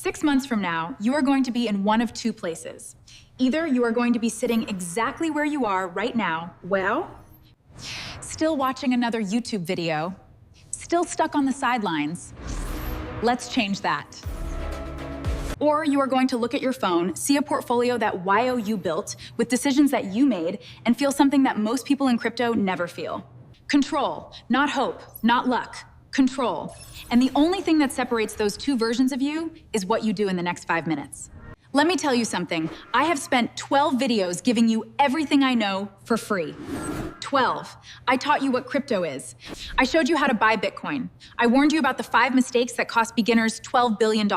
6 months from now, you are going to be in one of two places. Either you are going to be sitting exactly where you are right now, well, still watching another YouTube video, still stuck on the sidelines. Let's change that. Or you are going to look at your phone, see a portfolio that YOU built with decisions that you made, and feel something that most people in crypto never feel. Control, not hope, not luck. Control. And the only thing that separates those two versions of you is what you do in the next 5 minutes. Let me tell you something. I have spent 12 videos giving you everything I know for free. 12. I taught you what crypto is. I showed you how to buy Bitcoin. I warned you about the 5 mistakes that cost beginners $12 billion.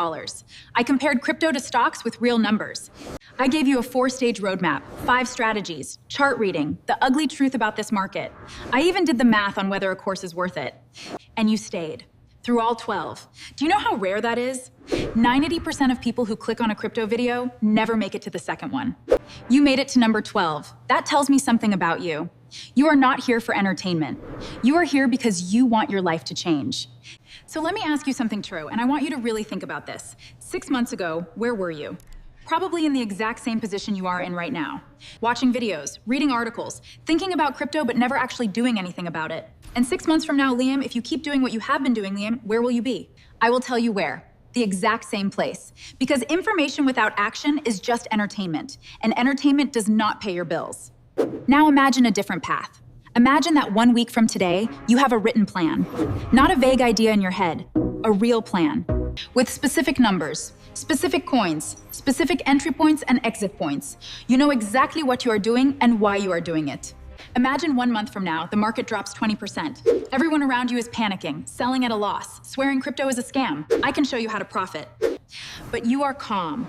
I compared crypto to stocks with real numbers. I gave you a 4-stage roadmap, 5 strategies, chart reading, the ugly truth about this market. I even did the math on whether a course is worth it. And you stayed. Through all 12. Do you know how rare that is? 90% of people who click on a crypto video never make it to the second one. You made it to number 12. That tells me something about you. You are not here for entertainment. You are here because you want your life to change. So let me ask you something true, and I want you to really think about this. 6 months ago, where were you? Probably in the exact same position you are in right now. Watching videos, reading articles, thinking about crypto but never actually doing anything about it. And 6 months from now, Liam, if you keep doing what you have been doing, Liam, where will you be? I will tell you where. The exact same place. Because information without action is just entertainment, and entertainment does not pay your bills. Now imagine a different path. Imagine that 1 week from today, you have a written plan. Not a vague idea in your head, a real plan. With specific numbers, specific coins, specific entry points and exit points. You know exactly what you are doing and why you are doing it. Imagine 1 month from now, the market drops 20%. Everyone around you is panicking, selling at a loss, swearing crypto is a scam. I can show you how to profit. But you are calm.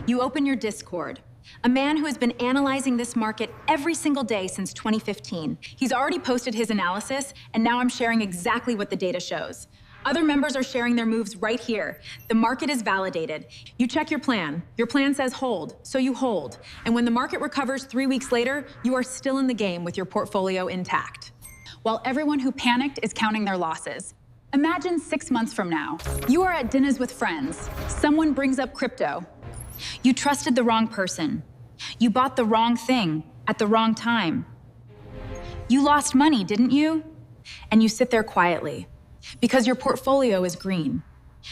You open your Discord. A man who has been analyzing this market every single day since 2015. He's already posted his analysis, and now I'm sharing exactly what the data shows. Other members are sharing their moves right here. The market is validated. You check your plan. Your plan says hold, so you hold. And when the market recovers 3 weeks later, you are still in the game with your portfolio intact. While everyone who panicked is counting their losses. Imagine 6 months from now. You are at dinners with friends. Someone brings up crypto. You trusted the wrong person. You bought the wrong thing at the wrong time. You lost money, didn't you? And you sit there quietly. Because your portfolio is green.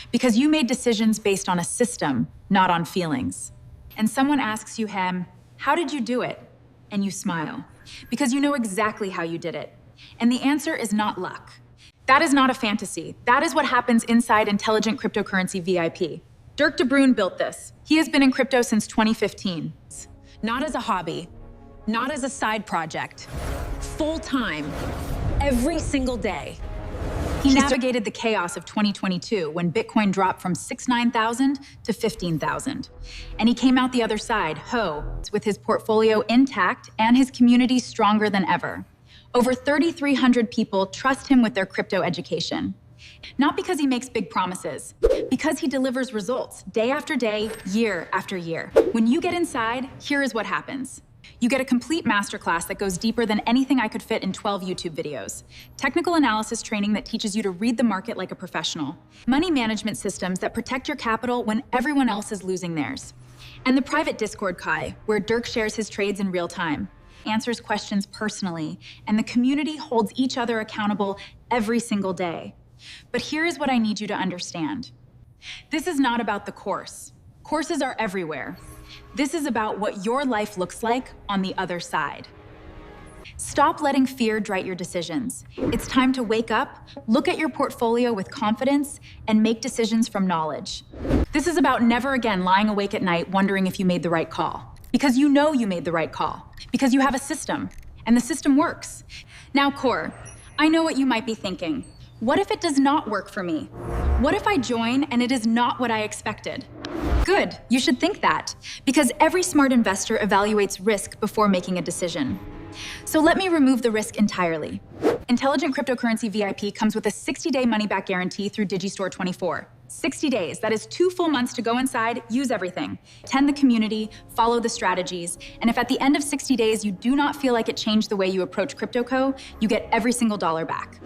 Because you made decisions based on a system, not on feelings. And someone asks you, Hem, how did you do it? And you smile. Because you know exactly how you did it. And the answer is not luck. That is not a fantasy. That is what happens inside Intelligent Cryptocurrency VIP. Dirk De Bruin built this. He has been in crypto since 2015. Not as a hobby, not as a side project. Full time, every single day. He navigated the chaos of 2022 when Bitcoin dropped from 69,000 to 15,000. And he came out the other side, with his portfolio intact and his community stronger than ever. Over 3,300 people trust him with their crypto education. Not because he makes big promises, because he delivers results day after day, year after year. When you get inside, here is what happens. You get a complete masterclass that goes deeper than anything I could fit in 12 YouTube videos. Technical analysis training that teaches you to read the market like a professional. Money management systems that protect your capital when everyone else is losing theirs. And the private Discord Kai, where Dirk shares his trades in real time, answers questions personally, and the community holds each other accountable every single day. But here is what I need you to understand. This is not about the course. Courses are everywhere. This is about what your life looks like on the other side. Stop letting fear drive your decisions. It's time to wake up, look at your portfolio with confidence, and make decisions from knowledge. This is about never again lying awake at night wondering if you made the right call. Because you know you made the right call. Because you have a system, and the system works. Now, Core, I know what you might be thinking. What if it does not work for me? What if I join and it is not what I expected? Good, you should think that, because every smart investor evaluates risk before making a decision. So let me remove the risk entirely. Intelligent Cryptocurrency VIP comes with a 60-day money-back guarantee through Digistore24. 60 days, that is 2 full months to go inside, use everything, attend the community, follow the strategies, and if at the end of 60 days you do not feel like it changed the way you approach CryptoCo, you get every single dollar back.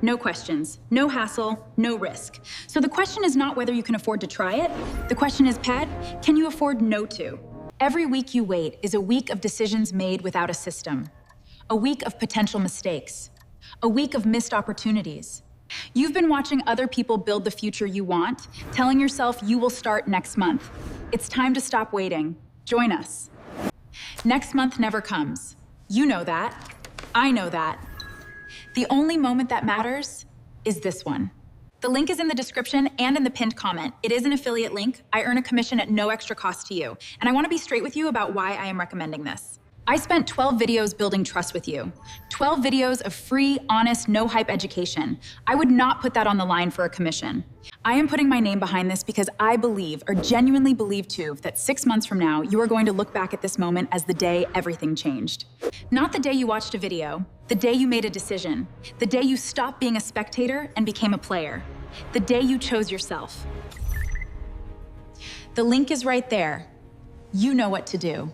No questions, no hassle, no risk. So the question is not whether you can afford to try it, the question is, Ped, can you afford no to? Every week you wait is a week of decisions made without a system, a week of potential mistakes, a week of missed opportunities. You've been watching other people build the future you want, telling yourself you will start next month. It's time to stop waiting. Join us. Next month never comes. You know that. I know that. The only moment that matters is this one. The link is in the description and in the pinned comment. It is an affiliate link. I earn a commission at no extra cost to you. And I want to be straight with you about why I am recommending this. I spent 12 videos building trust with you. 12 videos of free, honest, no-hype education. I would not put that on the line for a commission. I am putting my name behind this because I believe, or genuinely believe too, that 6 months from now, you are going to look back at this moment as the day everything changed. Not the day you watched a video, the day you made a decision, the day you stopped being a spectator and became a player, the day you chose yourself. The link is right there. You know what to do.